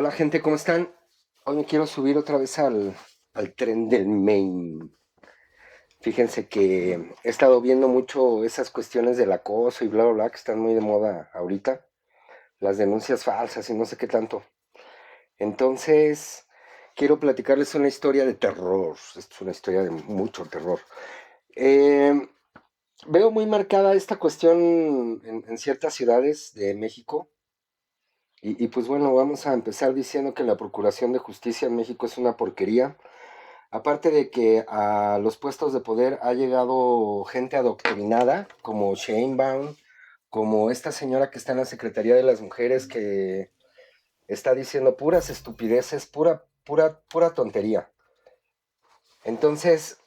Hola gente, ¿cómo están? Hoy me quiero subir otra vez al tren del Maine. Fíjense que he estado viendo mucho esas cuestiones del acoso y bla, bla, bla, que están muy de moda ahorita. Las denuncias falsas y no sé qué tanto. Entonces, quiero platicarles una historia de terror. Esto es una historia de mucho terror. Eh, Veo muy marcada esta cuestión en ciertas ciudades de México. Y pues bueno, vamos a empezar diciendo que la Procuración de Justicia en México es una porquería. Aparte de que a los puestos de poder ha llegado gente adoctrinada, como Sheinbaum, como esta señora que está en la Secretaría de las Mujeres, que está diciendo puras estupideces, pura tontería. Entonces,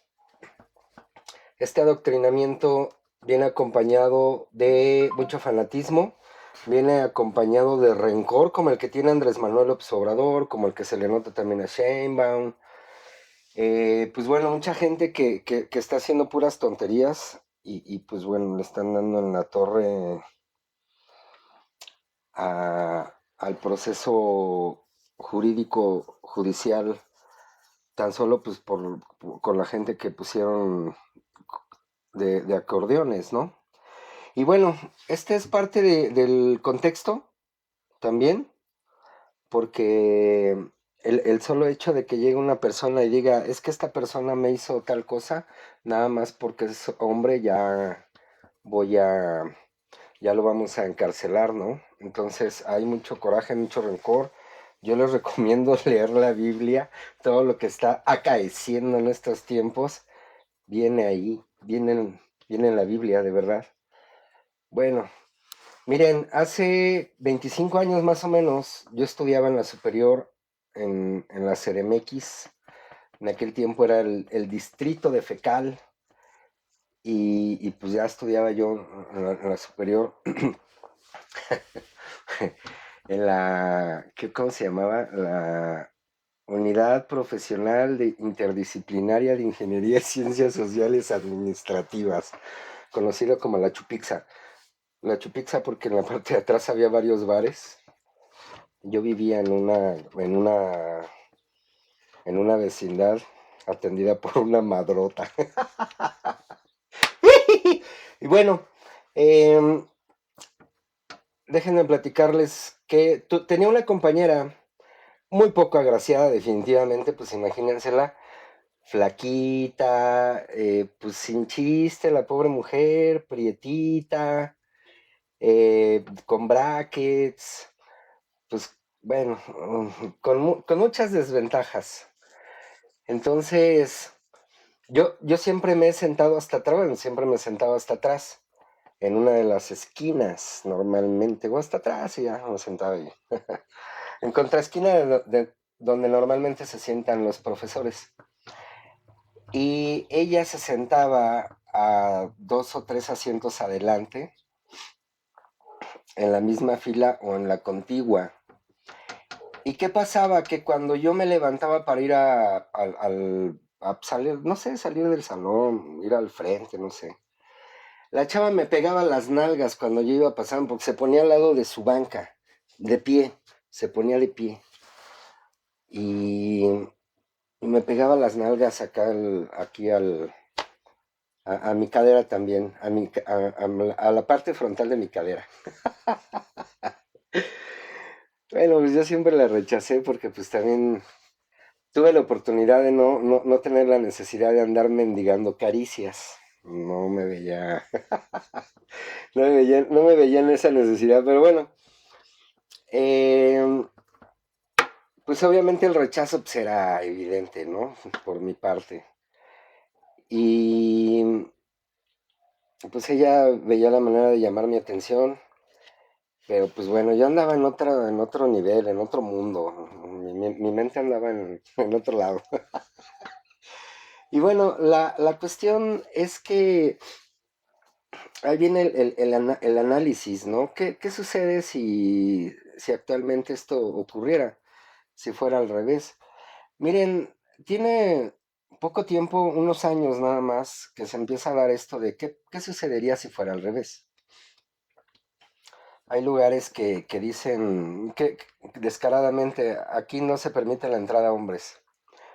este adoctrinamiento viene acompañado de mucho fanatismo, viene acompañado de rencor, como el que tiene Andrés Manuel López Obrador, como el que se le nota también a Sheinbaum. Pues bueno, mucha gente que está haciendo puras tonterías pues bueno, le están dando en la torre al proceso jurídico, judicial, tan solo pues con la gente que pusieron de acordeones, ¿no? Y bueno, este es parte del contexto también, porque el solo hecho de que llegue una persona y diga, es que esta persona me hizo tal cosa, nada más porque es hombre, voy a, ya lo vamos a encarcelar, ¿no? Entonces hay mucho coraje, mucho rencor. Yo les recomiendo leer la Biblia, todo lo que está acaeciendo en estos tiempos, viene ahí, viene en la Biblia, de verdad. Bueno, miren, hace 25 años más o menos, yo estudiaba en la superior, en la CDMX. En aquel tiempo era el distrito de Fecal, pues ya estudiaba yo en la superior, ¿cómo se llamaba? La Unidad Profesional Interdisciplinaria de Ingeniería y Ciencias Sociales Administrativas, conocido como la Chupixa. La Chupixa porque en la parte de atrás había varios bares. Yo vivía en una vecindad atendida por una madrota. Y bueno, eh, déjenme platicarles que tenía una compañera muy poco agraciada, definitivamente, pues imagínensela, flaquita, pues sin chiste, la pobre mujer, prietita, con brackets, pues bueno, con muchas desventajas. Entonces, yo siempre me he sentado hasta atrás, bueno, siempre me he sentado hasta atrás, en una de las esquinas, normalmente, o hasta atrás y ya me sentaba ahí. En contraesquina de donde normalmente se sientan los profesores. Y ella se sentaba a 2 o 3 asientos adelante, en la misma fila o en la contigua. ¿Y qué pasaba? Que cuando yo me levantaba para ir a salir, no sé, salir del salón, ir al frente, no sé. La chava me pegaba las nalgas cuando yo iba pasando porque se ponía al lado de su banca, de pie, se ponía de pie. Y me pegaba las nalgas acá, aquí a mi cadera también, a la parte frontal de mi cadera. Bueno, pues yo siempre la rechacé porque pues también tuve la oportunidad de no tener la necesidad de andar mendigando caricias. No me veía, no me veía en esa necesidad, pero bueno, eh, pues obviamente el rechazo pues era evidente, ¿no? Por mi parte. Y pues ella veía la manera de llamar mi atención, pero pues bueno, yo andaba en otro nivel, en otro mundo. Mi mente andaba en otro lado. Y bueno, la cuestión es que ahí viene el análisis, ¿no? ¿Qué sucede si actualmente esto ocurriera? Si fuera al revés. Miren, tiene poco tiempo, unos años nada más, que se empieza a dar esto de qué sucedería si fuera al revés. hay lugares que dicen que descaradamente aquí no se permite la entrada a hombres.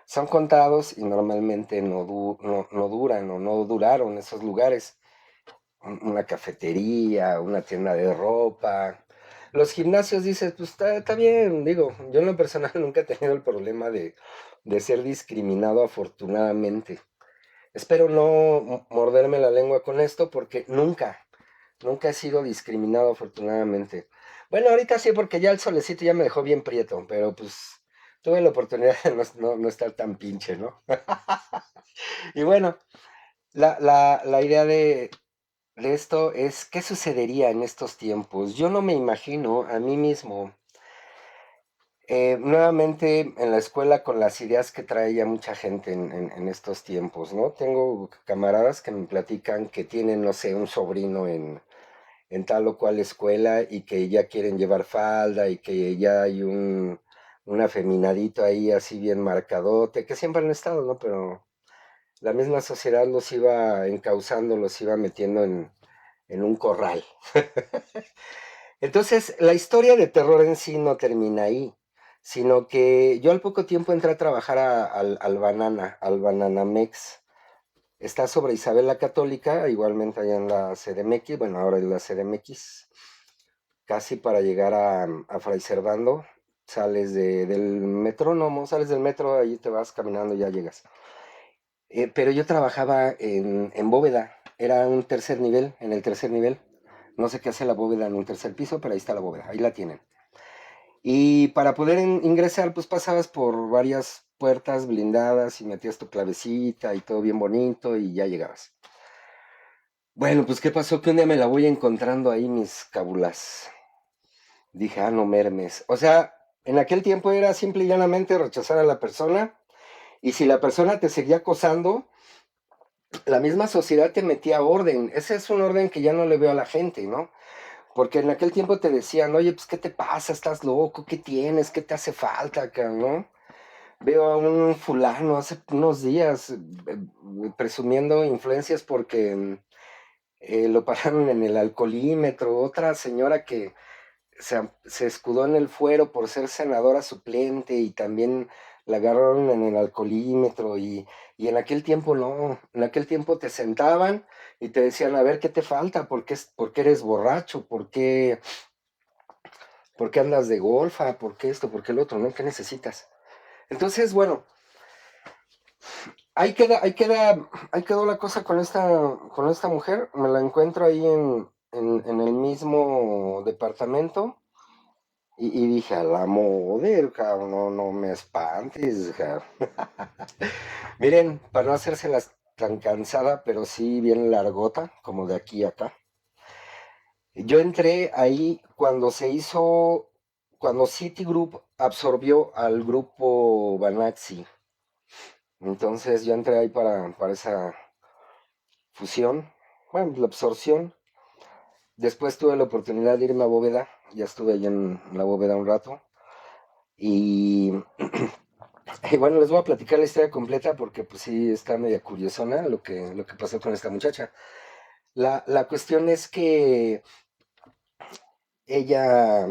Son contados y normalmente no duran o no duraron esos lugares. Una cafetería, una tienda de ropa. Los gimnasios dices, pues está bien, digo, yo en lo personal nunca he tenido el problema de ser discriminado afortunadamente. Espero no morderme la lengua con esto porque nunca he sido discriminado afortunadamente. Bueno, ahorita sí porque ya el solecito ya me dejó bien prieto, pero pues tuve la oportunidad de no estar tan pinche, ¿no? Y bueno, la idea de esto es, ¿qué sucedería en estos tiempos? Yo no me imagino a mí mismo nuevamente en la escuela con las ideas que trae ya mucha gente en estos tiempos, ¿no? Tengo camaradas que me platican que tienen, no sé, un sobrino en tal o cual escuela y que ya quieren llevar falda y que ya hay un afeminadito ahí así bien marcadote, que siempre han estado, ¿no? Pero la misma sociedad los iba encauzando, los iba metiendo en un corral. Entonces, la historia de terror en sí no termina ahí, sino que yo al poco tiempo entré a trabajar al Bananamex. Está sobre Isabel la Católica, igualmente allá en la CDMX, bueno, ahora en la CDMX, casi para llegar a Fray Servando. Sales del metrónomo, sales del metro, ahí te vas caminando, ya llegas. Pero yo trabajaba en bóveda, era un tercer nivel, en el tercer nivel. No sé qué hace la bóveda en un tercer piso, pero ahí está la bóveda, ahí la tienen. Y para poder ingresar, pues pasabas por varias puertas blindadas y metías tu clavecita y todo bien bonito y ya llegabas. Bueno, pues qué pasó que un día me la voy encontrando ahí mis cábulas. Dije, ah, no mermes. O sea, en aquel tiempo era simple y llanamente rechazar a la persona y si la persona te seguía acosando, la misma sociedad te metía orden. Ese es un orden que ya no le veo a la gente, ¿no? Porque en aquel tiempo te decían, oye, pues, ¿qué te pasa? ¿Estás loco? ¿Qué tienes? ¿Qué te hace falta acá, no? Veo a un fulano hace unos días presumiendo influencias porque lo pararon en el alcoholímetro. Otra señora que se escudó en el fuero por ser senadora suplente y también la agarraron en el alcoholímetro y en aquel tiempo no, en aquel tiempo te sentaban y te decían, a ver, ¿qué te falta? Por qué eres borracho? ¿Por qué andas de golfa? ¿Por qué esto? ¿Por qué el otro? ¿No? ¿Qué necesitas? Entonces, bueno, ahí quedó la cosa con esta mujer. Me la encuentro ahí en el mismo departamento. Y dije, a la moder, cabrón, no me espantes, cabrón. Miren, para no hacérselas tan cansada, pero sí bien largota, como de aquí a acá. Yo entré ahí cuando Citigroup absorbió al grupo Banaxi. Entonces yo entré ahí para esa fusión, bueno, la absorción. Después tuve la oportunidad de irme a Bóveda, ya estuve allí en la Bóveda un rato. Y, y bueno, les voy a platicar la historia completa porque pues sí está media curiosona lo que pasó con esta muchacha. La cuestión es que ella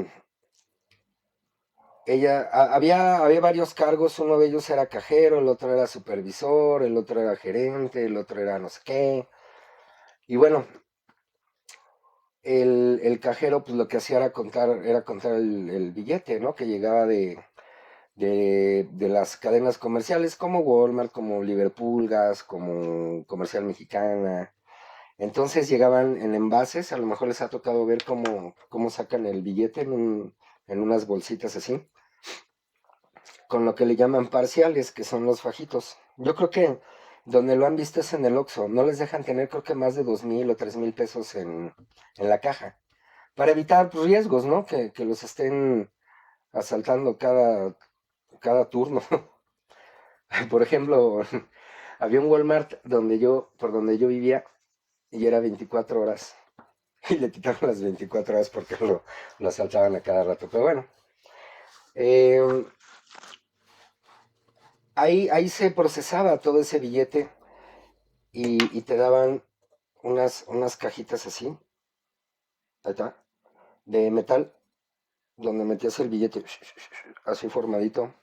había varios cargos, uno de ellos era cajero, el otro era supervisor, el otro era gerente, el otro era no sé qué. Y bueno, el cajero pues lo que hacía era contar el billete, ¿no? Que llegaba de las cadenas comerciales como Walmart, como Liverpool Gas, como Comercial Mexicana. Entonces llegaban en envases, a lo mejor les ha tocado ver cómo sacan el billete en unas bolsitas así. Con lo que le llaman parciales, que son los fajitos. Yo creo que donde lo han visto es en el Oxxo. No les dejan tener creo que más de 2,000 o 3,000 pesos en la caja. Para evitar pues, riesgos, ¿no? Que los estén asaltando cada turno. Por ejemplo, había un Walmart por donde yo vivía y era 24 horas. Y le quitaron las 24 horas porque lo asaltaban a cada rato. Pero bueno, eh, ahí se procesaba todo ese billete y te daban unas cajitas así, ahí está, de metal, donde metías el billete, así formadito.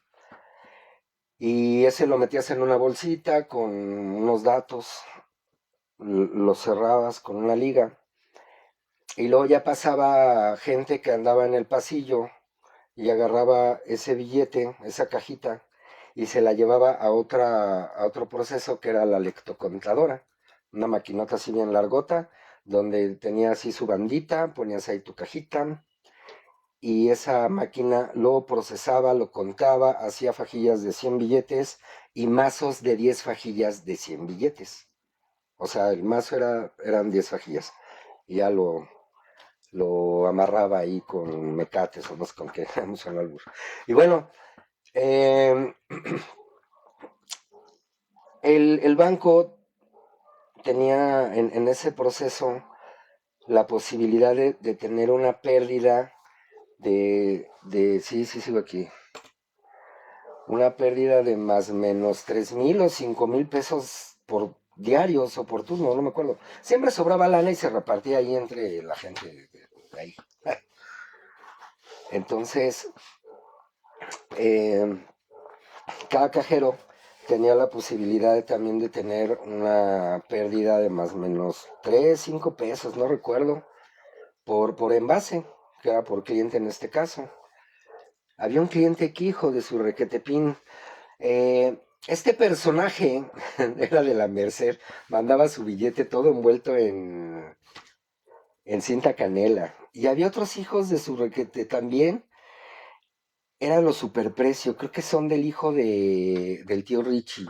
Y ese lo metías en una bolsita con unos datos, lo cerrabas con una liga. Y luego ya pasaba gente que andaba en el pasillo y agarraba ese billete, esa cajita, y se la llevaba a otro proceso que era la lectocontadora, una maquinota así bien largota, donde tenía así su bandita, ponías ahí tu cajita, y esa máquina lo procesaba, lo contaba, hacía fajillas de 100 billetes y mazos de 10 fajillas de 100 billetes. O sea, el mazo eran 10 fajillas. Y ya lo amarraba ahí con mecates o no sé con qué, vamos al albur. Y bueno, eh, el banco tenía en ese proceso la posibilidad de tener una pérdida sí, sí, sigo aquí, una pérdida de más o menos 3,000 o 5,000 pesos por diarios o por turno, no me acuerdo. Siempre sobraba lana y se repartía ahí entre la gente de ahí. Entonces, eh, cada cajero tenía la posibilidad también de tener una pérdida de más o menos 3 5 pesos, no recuerdo, por envase, que era por cliente en este caso. Había un cliente que hijo de su requetepín. Este personaje era de la Merced, mandaba su billete todo envuelto en cinta canela. Y había otros hijos de su requete también, eran los superprecio, creo que son del hijo del tío Richie,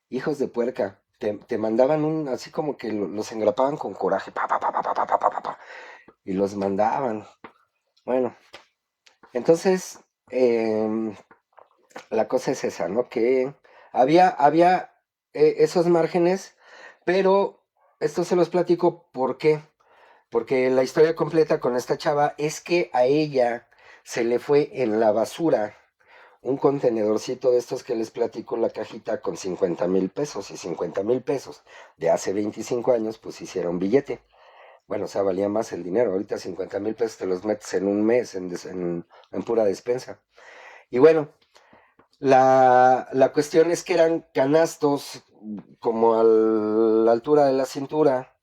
hijos de puerca. Te mandaban así como que los engrapaban con coraje, pa, pa, pa, pa, pa, pa, pa, pa, pa, y los mandaban. Bueno, entonces, la cosa es esa, ¿no? Que había esos márgenes, pero esto se los platico ¿por qué? Porque la historia completa con esta chava es que a ella se le fue en la basura un contenedorcito de estos que les platico, la cajita con 50,000 pesos, y 50,000 pesos de hace 25 años pues hicieron billete. Bueno, o sea, valía más el dinero. Ahorita 50,000 pesos te los metes en un mes en pura despensa. Y bueno, la cuestión es que eran canastos como a la altura de la cintura,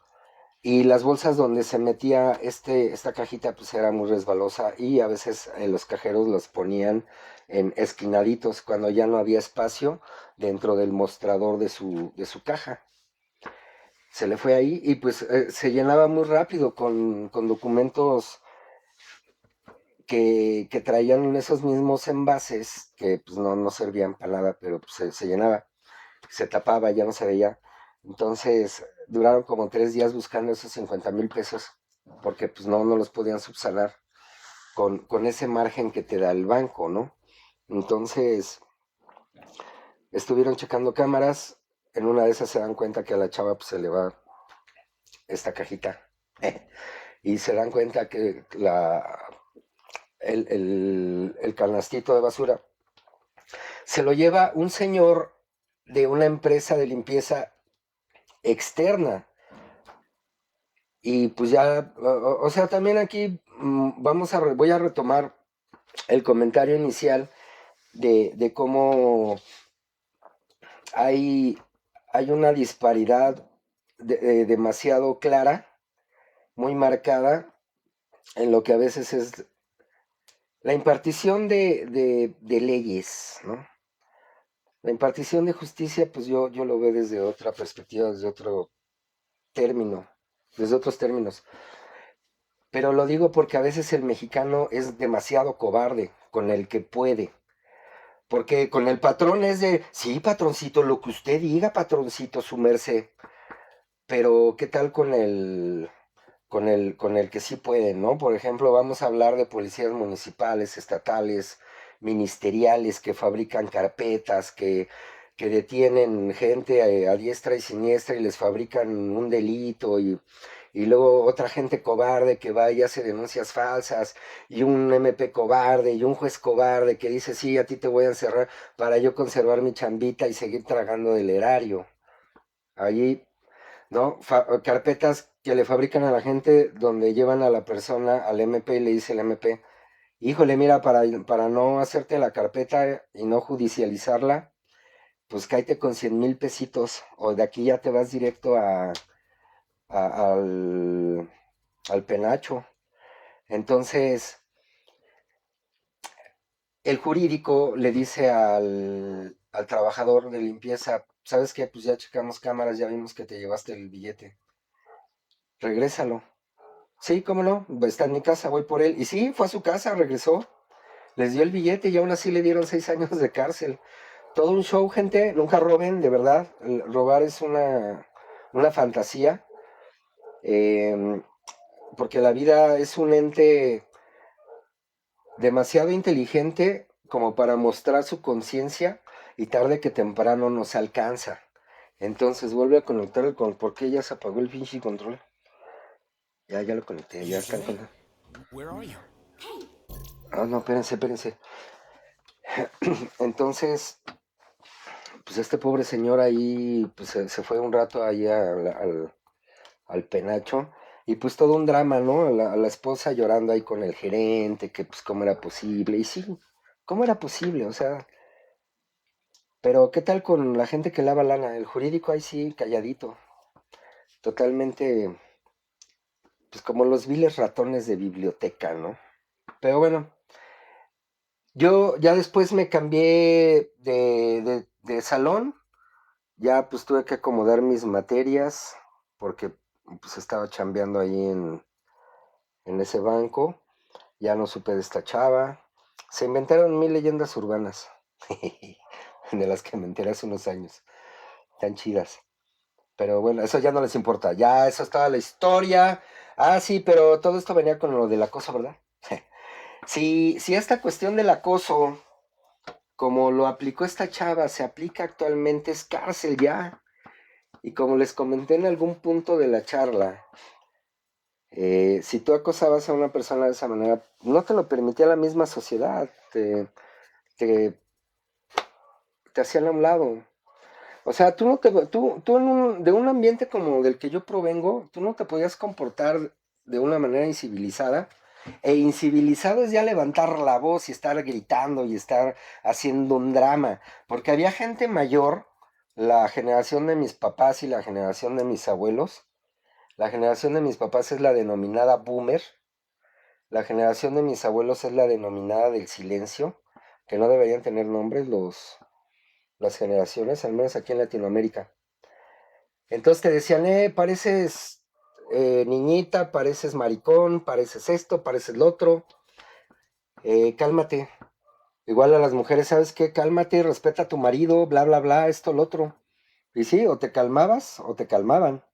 y las bolsas donde se metía esta cajita pues era muy resbalosa, y a veces los cajeros los ponían en esquinaditos cuando ya no había espacio dentro del mostrador de su caja. Se le fue ahí y pues se llenaba muy rápido con documentos que traían esos mismos envases que pues no servían para nada, pero pues, se llenaba, se tapaba, ya no se veía. Entonces duraron como 3 días buscando esos 50,000 pesos, porque pues no los podían subsanar con ese margen que te da el banco, ¿no? Entonces estuvieron checando cámaras, en una de esas se dan cuenta que a la chava pues, se le va esta cajita. Y se dan cuenta que el canastito de basura se lo lleva un señor de una empresa de limpieza externa. Y pues ya, o sea, también aquí voy a retomar el comentario inicial de cómo hay, hay una disparidad demasiado clara, muy marcada, en lo que a veces es la impartición de leyes, ¿no? La impartición de justicia, pues yo lo veo desde otra perspectiva, desde otro término, desde otros términos. Pero lo digo porque a veces el mexicano es demasiado cobarde con el que puede. Porque con el patrón es de, sí, patroncito, lo que usted diga, patroncito, su merced. Pero, ¿qué tal con el que sí puede, ¿no? Por ejemplo, vamos a hablar de policías municipales, estatales, ministeriales que fabrican carpetas, que detienen gente a diestra y siniestra y les fabrican un delito, y luego otra gente cobarde que va y hace denuncias falsas, y un MP cobarde y un juez cobarde que dice, sí, a ti te voy a encerrar para yo conservar mi chambita y seguir tragando del erario. Allí, ¿no? Carpetas que le fabrican a la gente, donde llevan a la persona al MP y le dice el MP, híjole, mira, para no hacerte la carpeta y no judicializarla, pues cáete con 100,000 pesitos, o de aquí ya te vas directo al, al penacho. Entonces, el jurídico le dice al trabajador de limpieza, ¿sabes qué? Pues ya checamos cámaras, ya vimos que te llevaste el billete, regrésalo. Sí, cómo no, está en mi casa, voy por él. Y sí, fue a su casa, regresó, les dio el billete y aún así le dieron 6 años de cárcel. Todo un show, gente, nunca roben, de verdad. Robar es una fantasía, eh, porque la vida es un ente demasiado inteligente como para mostrar su conciencia y tarde que temprano nos alcanza. Entonces vuelve a conectar el control, porque ya se apagó el pinche control. Ya lo conecté, ya está. Ah, no, espérense. Entonces, pues este pobre señor ahí, pues se fue un rato ahí al penacho. Y pues todo un drama, ¿no? A la esposa llorando ahí con el gerente, que pues cómo era posible. Y sí, ¿cómo era posible? O sea, pero ¿qué tal con la gente que lava lana? El jurídico ahí sí, calladito. Totalmente, pues como los viles ratones de biblioteca, ¿no? Pero bueno, yo ya después me cambié de salón. Ya pues tuve que acomodar mis materias porque pues estaba chambeando ahí en ese banco. Ya no supe de esta chava. Se inventaron 1000 leyendas urbanas de las que me enteré hace unos años. Tan chidas. Pero bueno, eso ya no les importa. Ya, eso estaba la historia. Ah, sí, pero todo esto venía con lo del acoso, ¿verdad? Si esta cuestión del acoso, como lo aplicó esta chava, se aplica actualmente, es cárcel ya. Y como les comenté en algún punto de la charla, si tú acosabas a una persona de esa manera, no te lo permitía la misma sociedad, te, te hacían a un lado. O sea, tú de un ambiente como del que yo provengo, tú no te podías comportar de una manera incivilizada. E incivilizado es ya levantar la voz y estar gritando y estar haciendo un drama. Porque había gente mayor, la generación de mis papás y la generación de mis abuelos. La generación de mis papás es la denominada boomer. La generación de mis abuelos es la denominada del silencio, que no deberían tener nombres las generaciones, al menos aquí en Latinoamérica. Entonces te decían, pareces niñita, pareces maricón, pareces esto, pareces lo otro, cálmate. Igual a las mujeres, ¿sabes qué? Cálmate, respeta a tu marido, bla, bla, bla, esto, lo otro. Y sí, o te calmabas o te calmaban.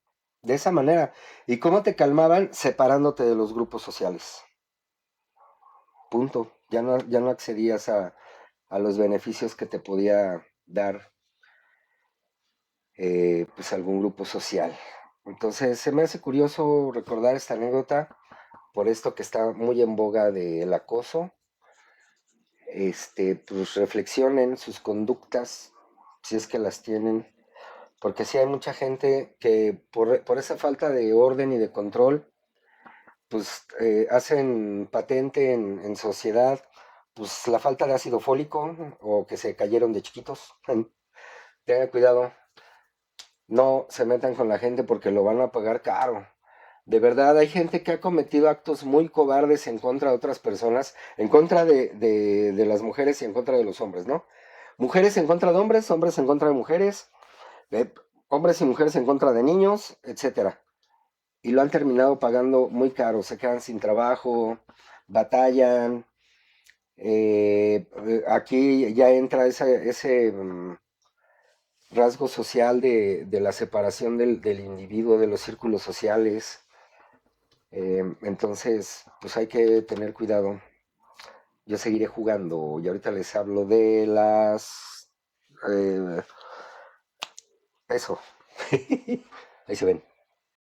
De esa manera. ¿Y cómo te calmaban? Separándote de los grupos sociales. Punto. Ya no accedías a los beneficios que te podía dar pues algún grupo social. Entonces se me hace curioso recordar esta anécdota por esto que está muy en boga del acoso. Pues reflexionen sus conductas, si es que las tienen, porque sí hay mucha gente que por esa falta de orden y de control, pues hacen patente en sociedad, pues la falta de ácido fólico o que se cayeron de chiquitos. Tengan cuidado, no se metan con la gente porque lo van a pagar caro. De verdad, hay gente que ha cometido actos muy cobardes en contra de otras personas, en contra de las mujeres y en contra de los hombres, ¿no? Mujeres en contra de hombres, hombres en contra de mujeres, eh, hombres y mujeres en contra de niños, etcétera. Y lo han terminado pagando muy caro, se quedan sin trabajo, batallan. Aquí ya entra ese rasgo social de la separación del individuo de los círculos sociales. Entonces, pues hay que tener cuidado. Yo seguiré jugando y ahorita les hablo de las... eso. Ahí se ven.